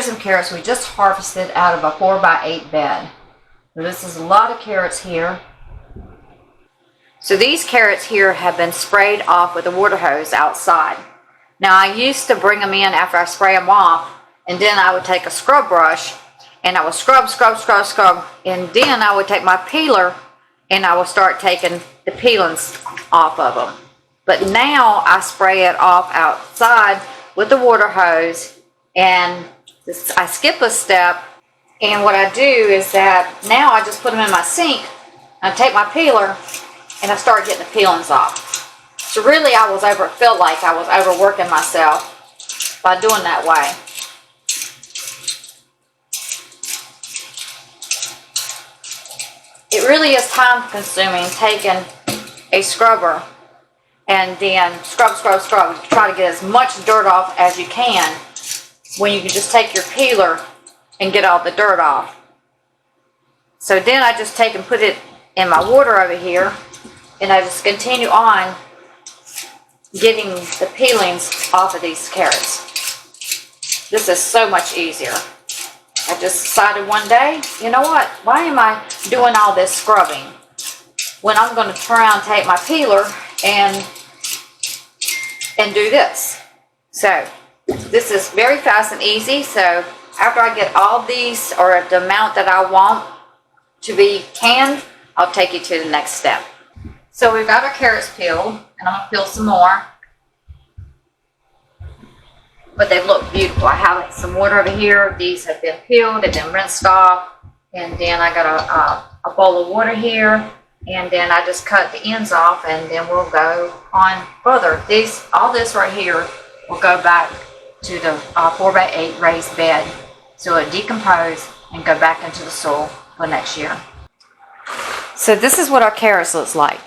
here's some carrots we just harvested out of a 4x8 bed. So this is a lot of carrots here. So these carrots here have been sprayed off with a water hose outside. Now I used to bring them in after I spray them off, and then I would take a scrub brush and I would scrub, and then I would take my peeler and I would start taking the peelings off of them. But now I spray it off outside with the water hose, and I skip a step, and what I do is that now I just put them in my sink, I take my peeler and I start getting the peelings off. So really felt like I was overworking myself by doing that way. It really is time consuming taking a scrubber and then scrub, try to get as much dirt off as you can, when you can just take your peeler and get all the dirt off. So then I just take and put it in my water over here, and I just continue on getting the peelings off of these carrots. This is so much easier. I just decided one day, you know what, why am I doing all this scrubbing when I'm going to turn around and take my peeler and do this. So this is very fast and easy. So after I get all these, or the amount that I want to be canned, I'll take you to the next step. So we've got our carrots peeled, and I'm going to peel some more. But they look beautiful. I have some water over here. These have been peeled and then rinsed off. And then I got a bowl of water here. And then I just cut the ends off, and then we'll go on further. All this right here will go back to the 4x8 raised bed, so it decompose and go back into the soil for next year. So this is what our carrots looks like.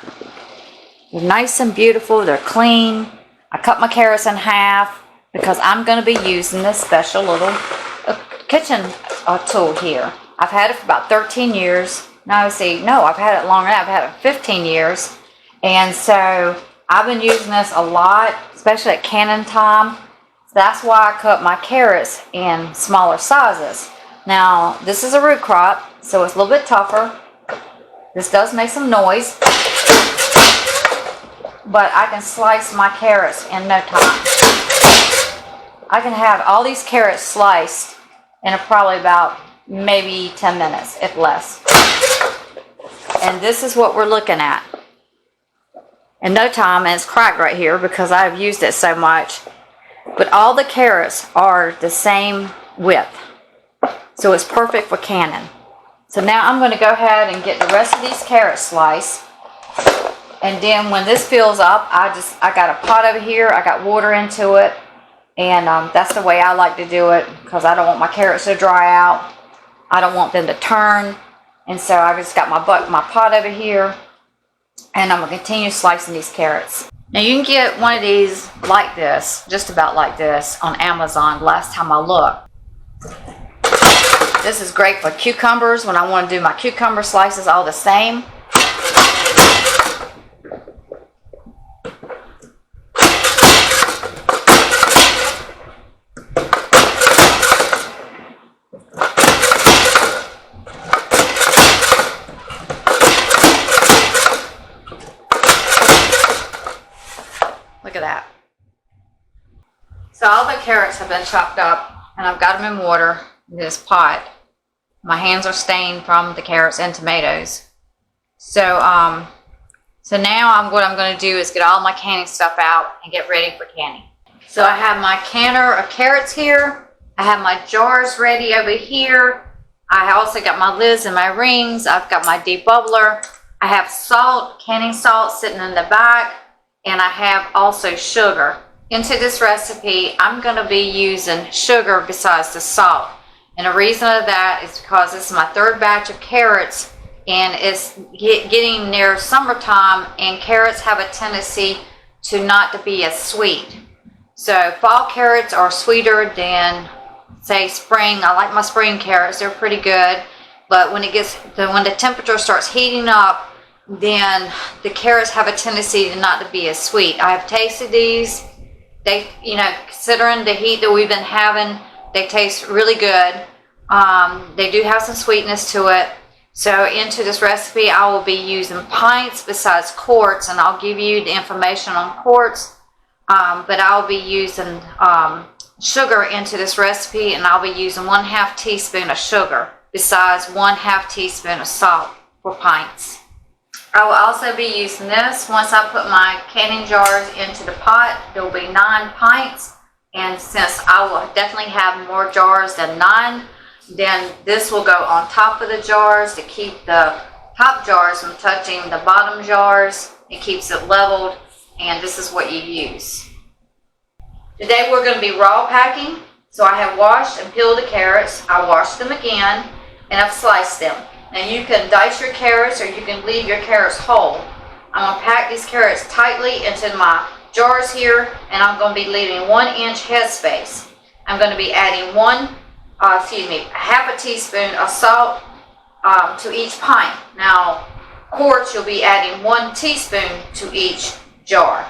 They're nice and beautiful. They're clean. I cut my carrots in half because I'm going to be using this special little kitchen tool here. I've had it for about 13 years. I've had it longer now. I've had it 15 years. And so I've been using this a lot, especially at canning time. So that's why I cut my carrots in smaller sizes. Now, this is a root crop, so it's a little bit tougher. This does make some noise, but I can slice my carrots in no time. I can have all these carrots sliced in probably about maybe 10 minutes, if less. And this is what we're looking at in no time, and it's cracked right here because I've used it so much. But all the carrots are the same width, so it's perfect for canning. So now I'm going to go ahead and get the rest of these carrots sliced, and then when this fills up, I got a pot over here, I got water into it, and that's the way I like to do it because I don't want my carrots to dry out. I don't want them to turn. And so I just got my pot over here, and I'm going to continue slicing these carrots. Now you can get one of these like this, just about like this, on Amazon last time I looked. This is great for cucumbers when I want to do my cucumber slices all the same. Look at that. So all the carrots have been chopped up, and I've got them in water in this pot. My hands are stained from the carrots and tomatoes. So now what I'm going to do is get all my canning stuff out and get ready for canning. So I have my canner of carrots here. I have my jars ready over here. I also got my lids and my rings. I've got my debubbler. I have salt, canning salt sitting in the back. And I have also sugar. Into this recipe, I'm going to be using sugar besides the salt. And the reason of that is because this is my third batch of carrots, and it's getting near summertime, and carrots have a tendency to not to be as sweet. So fall carrots are sweeter than, say, spring. I like my spring carrots. They're pretty good. But when the temperature starts heating up, then the carrots have a tendency to not to be as sweet. I have tasted these. They, considering the heat that we've been having, They taste really good. They do have some sweetness to it. So into this recipe, I will be using pints besides quarts, and I'll give you the information on quarts. But I'll be using sugar into this recipe, and I'll be using 1/2 teaspoon of sugar besides 1/2 teaspoon of salt for pints. I will also be using this. Once I put my canning jars into the pot, there will be 9 pints. And since I will definitely have more jars than 9, then this will go on top of the jars to keep the top jars from touching the bottom jars. It keeps it leveled, and this is what you use. Today we're going to be raw packing. So I have washed and peeled the carrots. I washed them again, and I've sliced them. Now you can dice your carrots, or you can leave your carrots whole. I'm going to pack these carrots tightly into my jars here, and I'm going to be leaving 1 inch headspace. I'm going to be adding 1/2 teaspoon of salt to each pint. Now quarts, you'll be adding 1 teaspoon to each jar.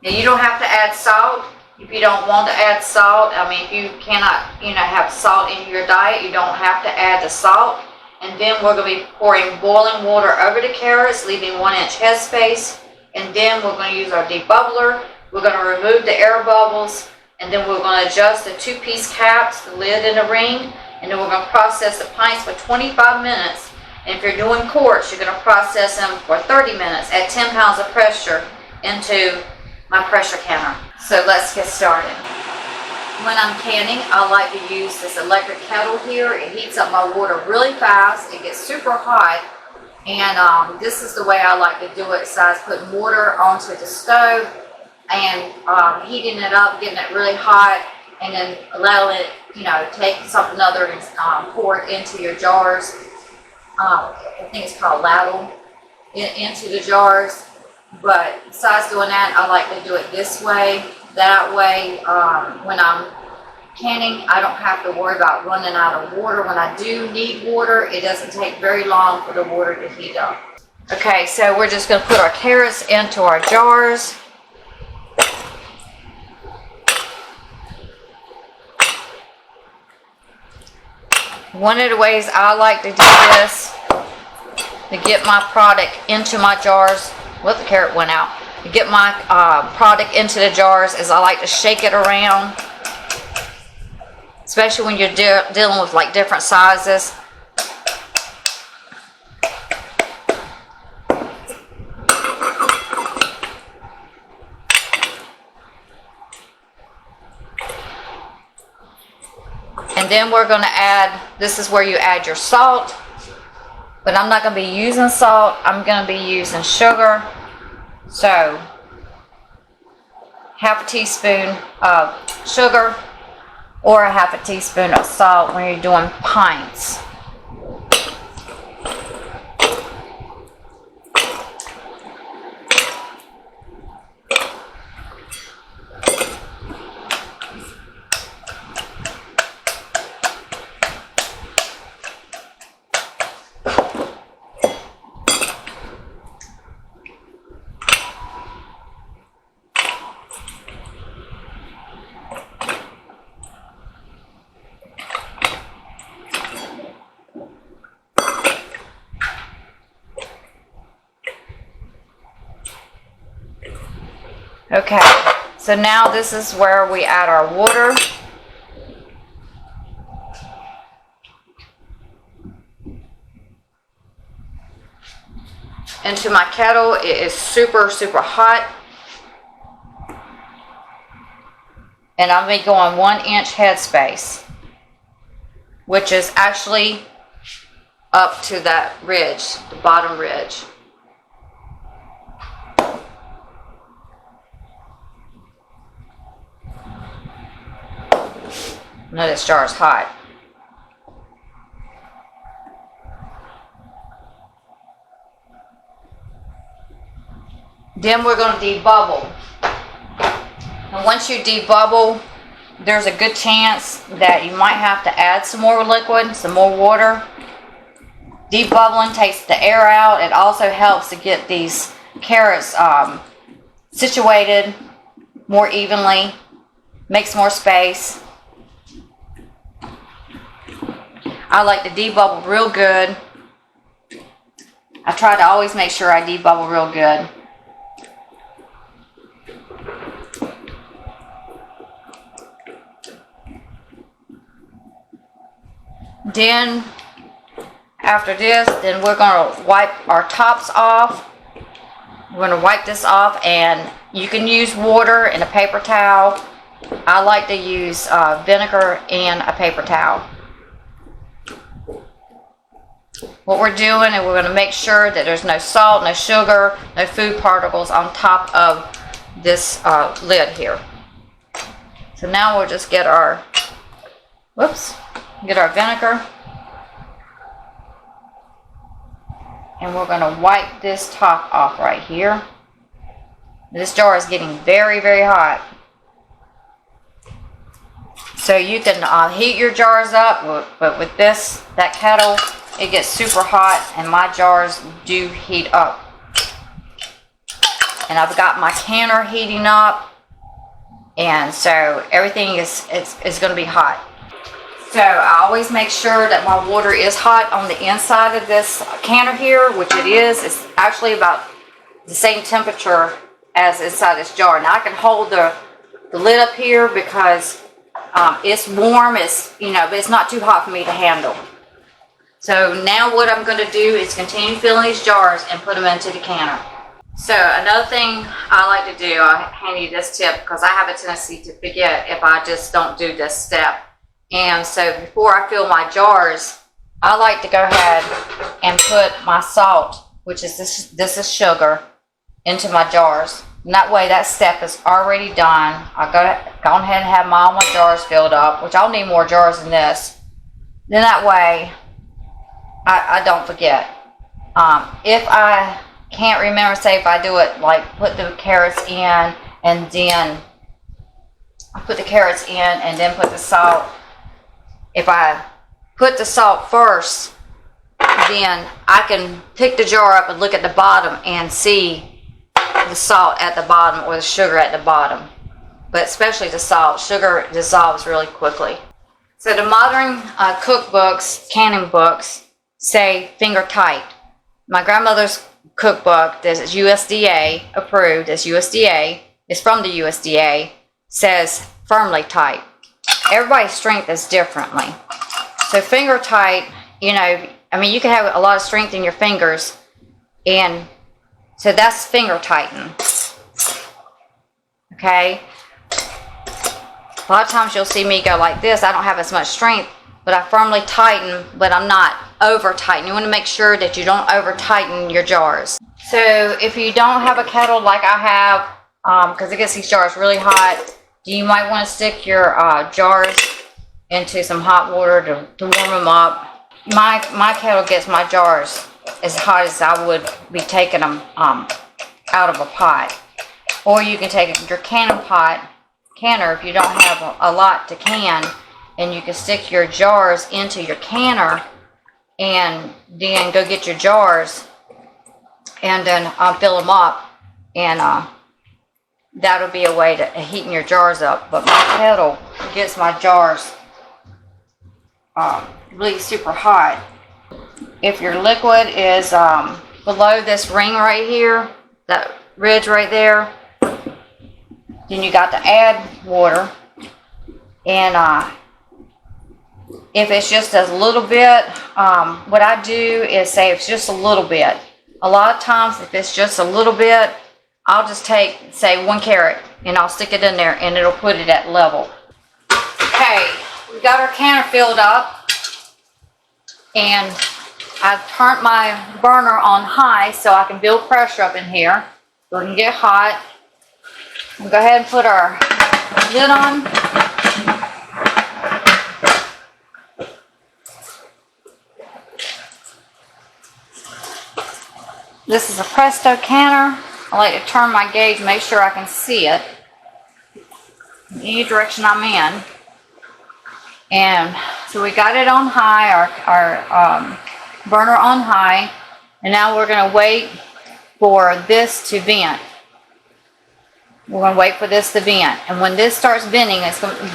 Now you don't have to add salt if you don't want to add salt. I mean, if you cannot, have salt in your diet, you don't have to add the salt. And then we're going to be pouring boiling water over the carrots, leaving 1 inch headspace. And then we're going to use our debubbler. We're going to remove the air bubbles, and then we're going to adjust the 2-piece caps, the lid and the ring, and then we're going to process the pints for 25 minutes. And if you're doing quarts, you're going to process them for 30 minutes at 10 pounds of pressure into my pressure canner. So let's get started. When I'm canning, I like to use this electric kettle here. It heats up my water really fast. It gets super hot, and this is the way I like to do it. Besides putting water onto the stove and heating it up, getting it really hot, and then allowing it, take something other and pour it into your jars. I think it's called ladle, into the jars. But besides doing that, I like to do it this way. That way, when I'm canning, I don't have to worry about running out of water. When I do need water, it doesn't take very long for the water to heat up. Okay, so we're just going to put our carrots into our jars. One of the ways I like to do this to get my product into my jars, well, the carrot went out. To get my product into the jars is I like to shake it around, especially when you're dealing with like different sizes. And then we're going to add, this is where you add your salt, but I'm not going to be using salt. I'm going to be using sugar. So 1/2 teaspoon of sugar or 1/2 teaspoon of salt when you're doing pints. Okay, so now this is where we add our water. Into my kettle. It is super, super hot. And I'm going to be going 1 inch headspace, which is actually up to that ridge, the bottom ridge. I know this jar is hot. Then we're going to debubble. And once you debubble, there's a good chance that you might have to add some more liquid, some more water. Debubbling takes the air out. It also helps to get these carrots situated more evenly, makes more space. I like to debubble real good. I try to always make sure I debubble real good. Then after this, then we're going to wipe our tops off. We're going to wipe this off, and you can use water and a paper towel. I like to use vinegar and a paper towel. What we're doing is we're going to make sure that there's no salt, no sugar, no food particles on top of this lid here. So now we'll just get our, get our vinegar. And we're going to wipe this top off right here. This jar is getting very, very hot. So you can heat your jars up, but with that kettle, it gets super hot, and my jars do heat up. And I've got my canner heating up, and so everything is going to be hot. So I always make sure that my water is hot on the inside of this canner here, which it is. It's actually about the same temperature as inside this jar. Now I can hold the lid up here because it's warm. It's, but it's not too hot for me to handle. So now what I'm going to do is continue filling these jars and put them into the canner. So another thing I like to do, I'll hand you this tip because I have a tendency to forget if I just don't do this step. And so before I fill my jars, I like to go ahead and put my salt, which is this is sugar, into my jars. And that way that step is already done. I'll go ahead and have all my jars filled up, which I'll need more jars than this. Then that way I don't forget. If I can't remember, say if I do it like put the carrots in and then I put the carrots in and then put the salt. If I put the salt first, then I can pick the jar up and look at the bottom and see the salt at the bottom or the sugar at the bottom. But especially the salt, sugar dissolves really quickly. So the modern cookbooks, canning books, say finger tight. My grandmother's cookbook that is USDA approved, as USDA, is from the USDA, says firmly tight. Everybody's strength is differently. So finger tight, you can have a lot of strength in your fingers, and so that's finger tighten. Okay? A lot of times you'll see me go like this. I don't have as much strength, but I firmly tighten, but I'm not over tighten. You want to make sure that you don't over tighten your jars. So if you don't have a kettle like I have, because it gets these jars really hot, you might want to stick your jars into some hot water to warm them up. My kettle gets my jars as hot as I would be taking them out of a pot. Or you can take your canner if you don't have a lot to can, and you can stick your jars into your canner and then go get your jars and then fill them up, and that'll be a way to heating your jars up. But my kettle gets my jars really super hot. If your liquid is below this ring right here, that ridge right there, then you got to add water. And if it's just a little bit, what I do is say it's just a little bit. A lot of times if it's just a little bit, I'll just take, say, 1 carrot and I'll stick it in there and it'll put it at level. Okay, we got our canner filled up, and I've turned my burner on high so I can build pressure up in here so it can get hot. We'll go ahead and put our lid on. This is a Presto canner. I like to turn my gauge, make sure I can see it in any direction I'm in. And so we got it on high, our burner on high, and now we're going to wait for this to vent. We're going to wait for this to vent, and when this starts venting,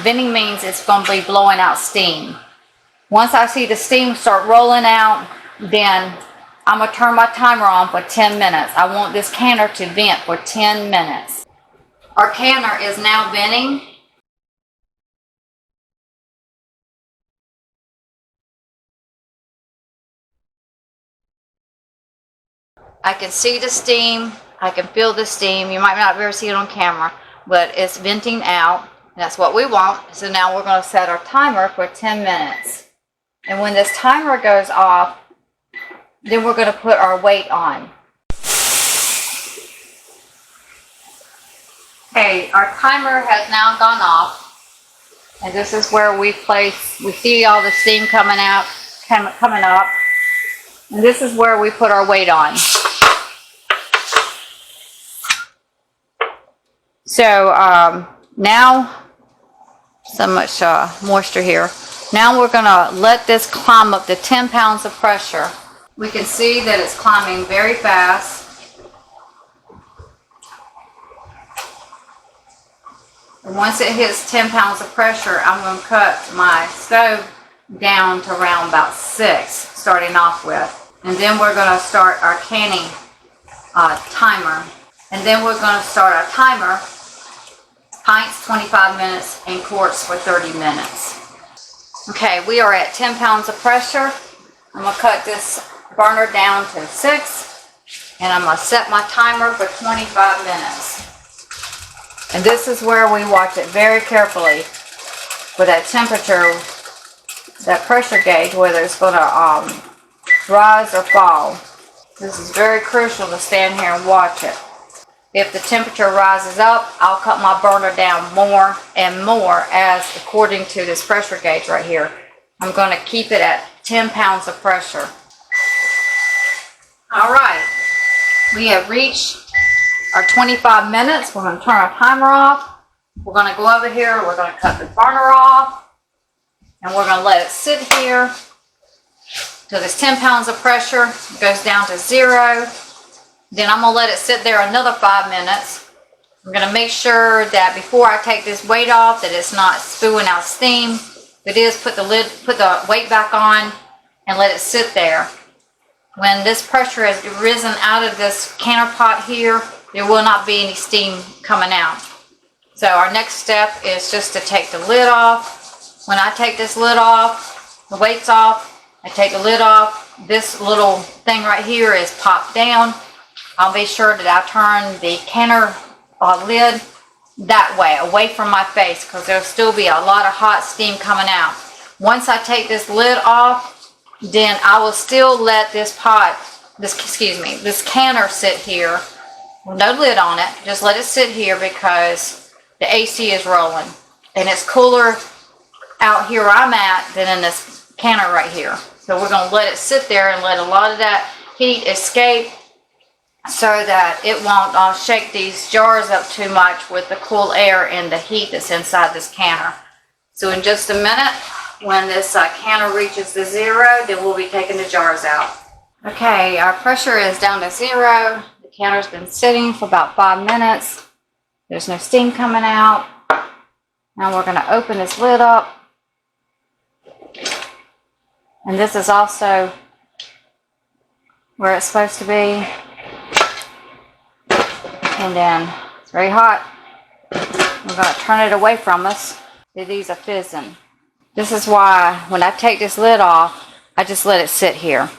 venting means it's going to be blowing out steam. Once I see the steam start rolling out, then I'm going to turn my timer on for 10 minutes. I want this canner to vent for 10 minutes. Our canner is now venting. I can see the steam. I can feel the steam. You might not be able to see it on camera, but it's venting out. That's what we want. So now we're going to set our timer for 10 minutes. And when this timer goes off, then we're going to put our weight on. Okay, our timer has now gone off. And this is where we see all the steam coming up. And this is where we put our weight on. So now, so much moisture here. Now we're going to let this climb up to 10 pounds of pressure. We can see that it's climbing very fast. And once it hits 10 pounds of pressure, I'm going to cut my stove down to around about 6, starting off with. And then we're going to start our canning timer. And then we're going to start our timer, pints 25 minutes and quarts for 30 minutes. Okay, we are at 10 pounds of pressure. I'm going to cut this burner down to 6, and I'm going to set my timer for 25 minutes. And this is where we watch it very carefully with that temperature, that pressure gauge, whether it's going to rise or fall. This is very crucial to stand here and watch it. If the temperature rises up, I'll cut my burner down more and more as according to this pressure gauge right here. I'm going to keep it at 10 pounds of pressure. All right, we have reached our 25 minutes. We're going to turn our timer off. We're going to go over here. We're going to cut the burner off. And we're going to let it sit here till this 10 pounds of pressure goes down to 0. Then I'm going to let it sit there another 5 minutes. I'm going to make sure that before I take this weight off that it's not spewing out steam. If it is, put the weight back on and let it sit there. When this pressure has risen out of this canner pot here, there will not be any steam coming out. So our next step is just to take the lid off. When I take this lid off, the weight's off, I take the lid off. This little thing right here is popped down. I'll be sure that I turn the canner lid that way, away from my face, because there'll still be a lot of hot steam coming out. Once I take this lid off, then I will still let this canner sit here with no lid on it. Just let it sit here because the AC is rolling. And it's cooler out here where I'm at than in this canner right here. So we're going to let it sit there and let a lot of that heat escape, so that it won't shake these jars up too much with the cool air and the heat that's inside this canner. So in just a minute, when this canner reaches the 0, then we'll be taking the jars out. Okay, our pressure is down to 0. The canner's been sitting for about 5 minutes. There's no steam coming out. Now we're going to open this lid up. And this is also where it's supposed to be. And then it's very hot. We're going to turn it away from us. These are fizzing. This is why when I take this lid off, I just let it sit here.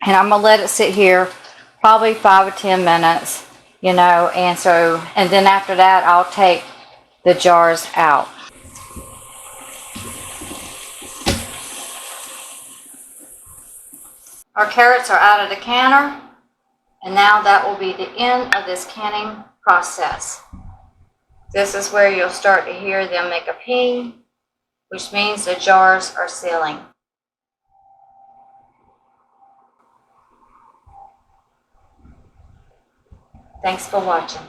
And I'm going to let it sit here probably 5 or 10 minutes, and then after that I'll take the jars out. Our carrots are out of the canner. And now that will be the end of this canning process. This is where you'll start to hear them make a ping, which means the jars are sealing. Thanks for watching.